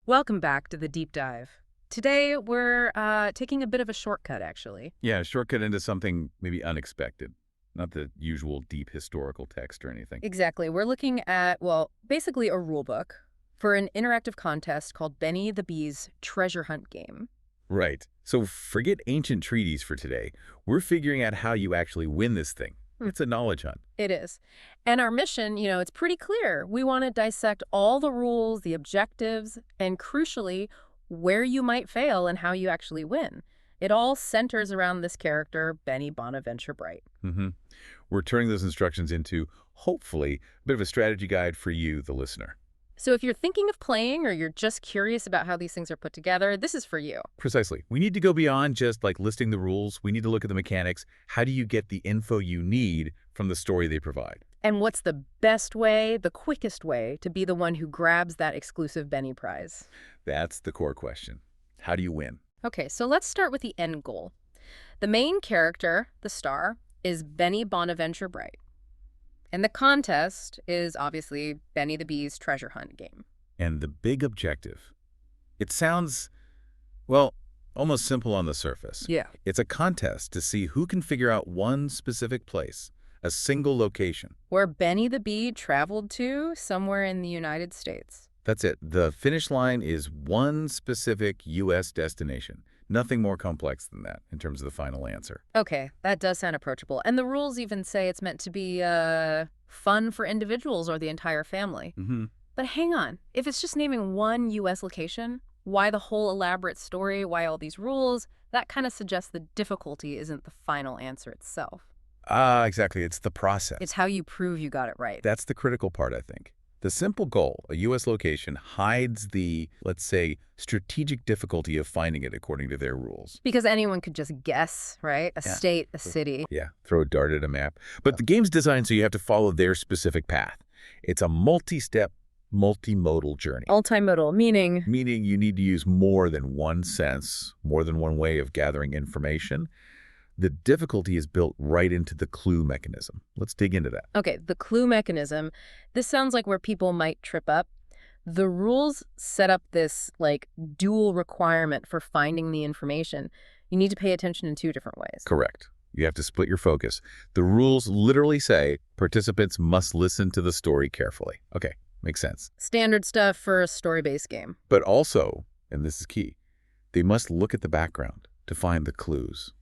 Welcome back to the deep dive. Today, we're taking a bit of a shortcut, actually. Yeah, shortcut into something maybe unexpected. Not the usual deep historical text or anything. Exactly. We're looking at, well, basically a rule book for an interactive contest called Benny the Bee's Treasure Hunt Game. Right. So forget ancient treaties for today. We're figuring out how you actually win this thing. It's a knowledge hunt. It is. And our mission, it's pretty clear. We want to dissect all the rules, the objectives, and crucially, where you might fail and how you actually win. It all centers around this character, Benny Bonaventure Bright. We're turning those instructions into, hopefully, a bit of a strategy guide for you, the listener. So if you're thinking of playing or you're just curious about how these things are put together, this is for you. Precisely. We need to go beyond just listing the rules. We need to look at the mechanics. How do you get the info you need from the story they provide? And what's the best way, the quickest way, to be the one who grabs that exclusive Benny prize? That's the core question. How do you win? Okay, so let's start with the end goal. The main character, the star, is Benny Bonaventure Bright. And the contest is obviously Benny the Bee's treasure hunt game. And the big objective. It sounds, well, almost simple on the surface. Yeah. It's a contest to see who can figure out one specific place, a single location. Where Benny the Bee traveled to, somewhere in the United States. That's it. The finish line is one specific U.S. destination. Nothing more complex than that in terms of the final answer. Okay, that does sound approachable. And the rules even say it's meant to be fun for individuals or the entire family. But hang on, if it's just naming one U.S. location, why the whole elaborate story, why all these rules? That kind of suggests the difficulty isn't the final answer itself. Exactly. It's the process. It's how you prove you got it right. That's the critical part, I think. The simple goal, a U.S. location, hides the, let's say, strategic difficulty of finding it according to their rules. Because anyone could just guess, right? A state, a city. Yeah, throw a dart at a map. But the game's designed so you have to follow their specific path. It's a multi-step, multimodal journey. Multimodal, meaning? Meaning you need to use more than one sense, more than one way of gathering information. The difficulty is built right into the clue mechanism. Let's dig into that. Okay, the clue mechanism. This sounds like where people might trip up. The rules set up this, dual requirement for finding the information. You need to pay attention in two different ways. Correct. You have to split your focus. The rules literally say participants must listen to the story carefully. Okay, makes sense. Standard stuff for a story-based game. But also, and this is key, they must look at the background to find the clues.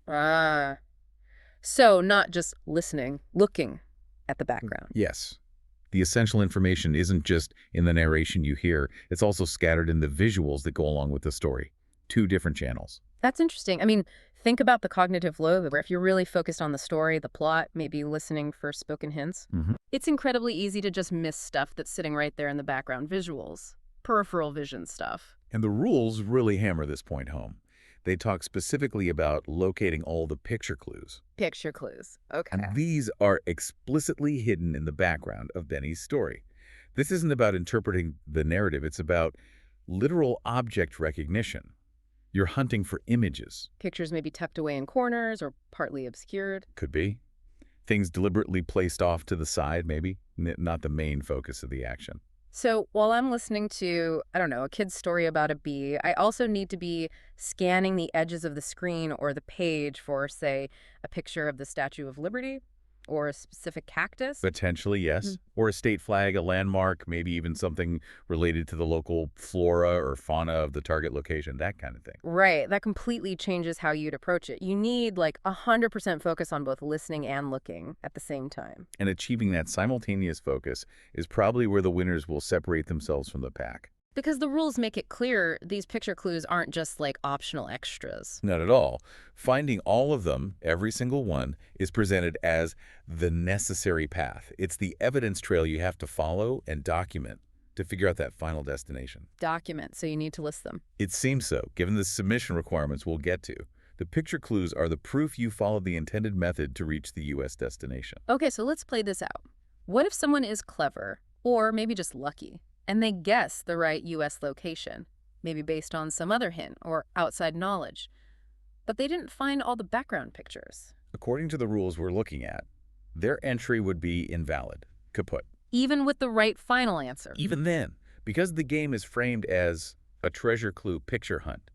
So not just listening, looking at the background. Yes. The essential information isn't just in the narration you hear, it's also scattered in the visuals that go along with the story. Two different channels. That's interesting. I mean, think about the cognitive load, where if you're really focused on the story, the plot, maybe listening for spoken hints, it's incredibly easy to just miss stuff that's sitting right there in the background, visuals, peripheral vision stuff. And the rules really hammer this point home. They talk specifically about locating all the picture clues. Picture clues. Okay. And these are explicitly hidden in the background of Benny's story. This isn't about interpreting the narrative. It's about literal object recognition. You're hunting for images. Pictures may be tucked away in corners or partly obscured. Could be. Things deliberately placed off to the side, maybe. Not the main focus of the action. So while I'm listening to, I don't know, a kid's story about a bee, I also need to be scanning the edges of the screen or the page for, say, a picture of the Statue of Liberty or a specific cactus. Potentially, yes. Or a state flag, a landmark, maybe even something related to the local flora or fauna of the target location, that kind of thing. Right. That completely changes how you'd approach it. You need 100% focus on both listening and looking at the same time. And achieving that simultaneous focus is probably where the winners will separate themselves from the pack. Because the rules make it clear these picture clues aren't just optional extras. Not at all. Finding all of them, every single one, is presented as the necessary path. It's the evidence trail you have to follow and document to figure out that final destination. Document, so you need to list them. It seems so, given the submission requirements we'll get to. The picture clues are the proof you followed the intended method to reach the U.S. destination. Okay, so let's play this out. What if someone is clever, or maybe just lucky, and they guess the right U.S. location, maybe based on some other hint or outside knowledge, but they didn't find all the background pictures? According to the rules we're looking at, their entry would be invalid, kaput. Even with the right final answer? Even then, because the game is framed as a treasure clue picture hunt.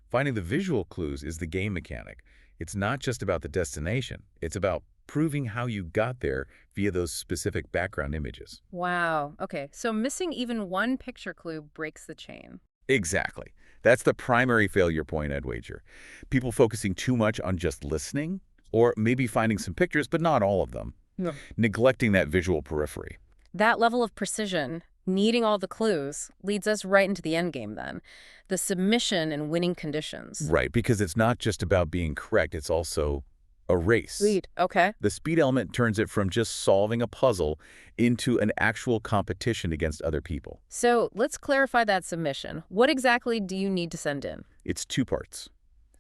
Finding the visual clues is the game mechanic. It's not just about the destination. It's about proving how you got there via those specific background images. Wow. Okay, so missing even one picture clue breaks the chain. Exactly. That's the primary failure point, I'd wager. People focusing too much on just listening, or maybe finding some pictures, but not all of them. Yeah. Neglecting that visual periphery. That level of precision, needing all the clues, leads us right into the end game then. The submission and winning conditions. Right, because it's not just about being correct, it's also a race. Sweet. Okay. The speed element turns it from just solving a puzzle into an actual competition against other people. So let's clarify that submission. What exactly do you need to send in? It's two parts.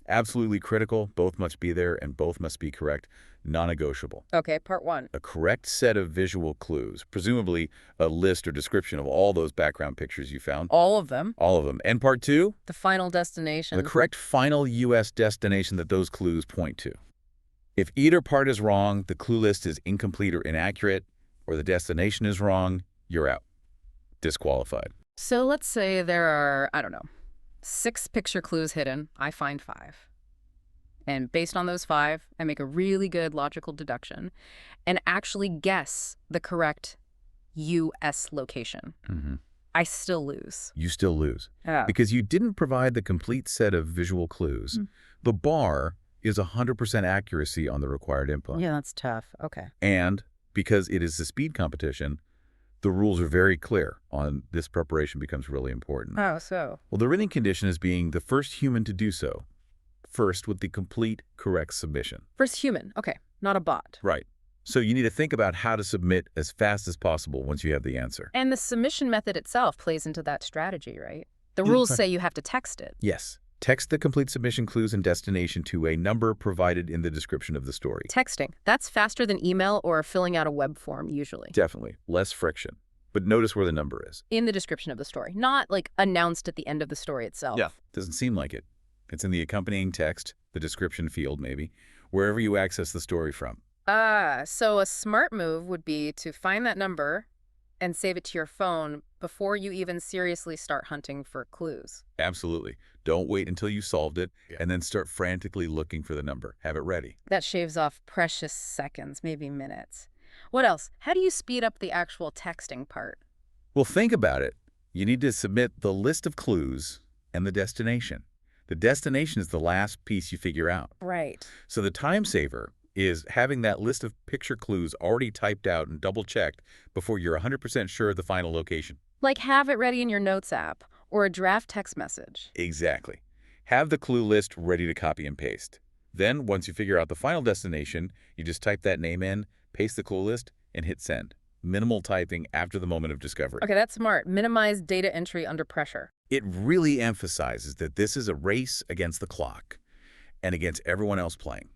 Absolutely critical, both must be there and both must be correct, non-negotiable. Okay, part one. A correct set of visual clues, presumably a list or description of all those background pictures you found. All of them? All of them. And part two? The final destination. The correct final U.S. destination that those clues point to. If either part is wrong, the clue list is incomplete or inaccurate, or the destination is wrong, you're out. Disqualified. So let's say there are, I don't know, 6 picture clues hidden. I find 5. And based on those 5, I make a really good logical deduction and actually guess the correct U.S. location. I still lose. You still lose. Yeah. Because you didn't provide the complete set of visual clues. The bar is 100% accuracy on the required input. Yeah, that's tough. Okay. And because it is a speed competition, the rules are very clear on this preparation becomes really important. Oh, so? Well, the winning condition is being the first human to do so. First with the complete correct submission. First human. Okay. Not a bot. Right. So you need to think about how to submit as fast as possible once you have the answer. And the submission method itself plays into that strategy, right? The rules say you have to text it. Yes. Text the complete submission clues and destination to a number provided in the description of the story. Texting. That's faster than email or filling out a web form, usually. Definitely. Less friction. But notice where the number is. In the description of the story, not like announced at the end of the story itself. Yeah. Doesn't seem like it. It's in the accompanying text, the description field maybe, wherever you access the story from. So a smart move would be to find that number and save it to your phone before you even seriously start hunting for clues. Absolutely. Don't wait until you solved it and then start frantically looking for the number. Have it ready. That shaves off precious seconds, maybe minutes. What else? How do you speed up the actual texting part? Well, think about it. You need to submit the list of clues and the destination. The destination is the last piece you figure out. Right. So the time saver is having that list of picture clues already typed out and double-checked before you're 100% sure of the final location. Like have it ready in your Notes app or a draft text message. Exactly. Have the clue list ready to copy and paste. Then, once you figure out the final destination, you just type that name in, paste the clue list, and hit send. Minimal typing after the moment of discovery. Okay, that's smart. Minimize data entry under pressure. It really emphasizes that this is a race against the clock and against everyone else playing.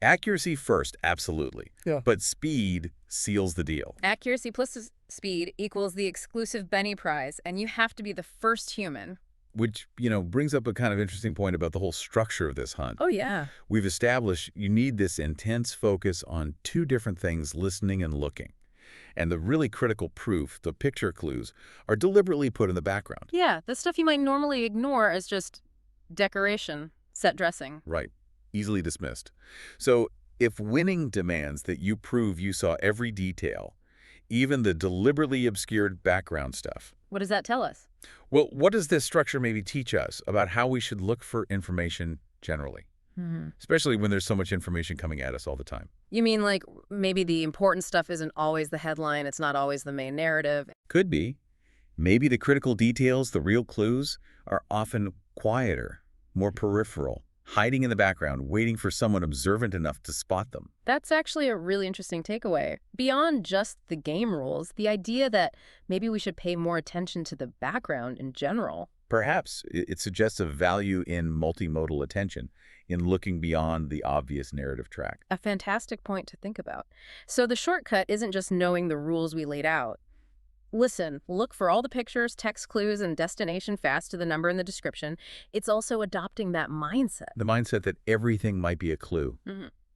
Accuracy first, absolutely. Yeah. But speed seals the deal. Accuracy plus speed equals the exclusive Benny Prize, and you have to be the first human. Which, brings up a kind of interesting point about the whole structure of this hunt. Oh, yeah. We've established you need this intense focus on two different things, listening and looking. And the really critical proof, the picture clues, are deliberately put in the background. Yeah, the stuff you might normally ignore as just decoration, set dressing. Right. Easily dismissed. So if winning demands that you prove you saw every detail, even the deliberately obscured background stuff. What does that tell us? Well, what does this structure maybe teach us about how we should look for information generally? Especially when there's so much information coming at us all the time. You mean like maybe the important stuff isn't always the headline, it's not always the main narrative? Could be. Maybe the critical details, the real clues, are often quieter, more peripheral, hiding in the background, waiting for someone observant enough to spot them. That's actually a really interesting takeaway. Beyond just the game rules, the idea that maybe we should pay more attention to the background in general. Perhaps it suggests a value in multimodal attention, in looking beyond the obvious narrative track. A fantastic point to think about. So the shortcut isn't just knowing the rules we laid out. Listen, look for all the pictures, text clues, and destination fast to the number in the description. It's also adopting that mindset. The mindset that everything might be a clue,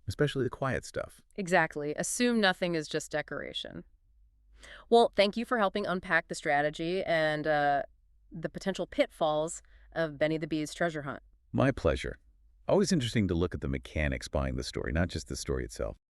especially the quiet stuff. Exactly. Assume nothing is just decoration. Well, thank you for helping unpack the strategy and the potential pitfalls of Benny the Bee's treasure hunt. My pleasure. Always interesting to look at the mechanics behind the story, not just the story itself.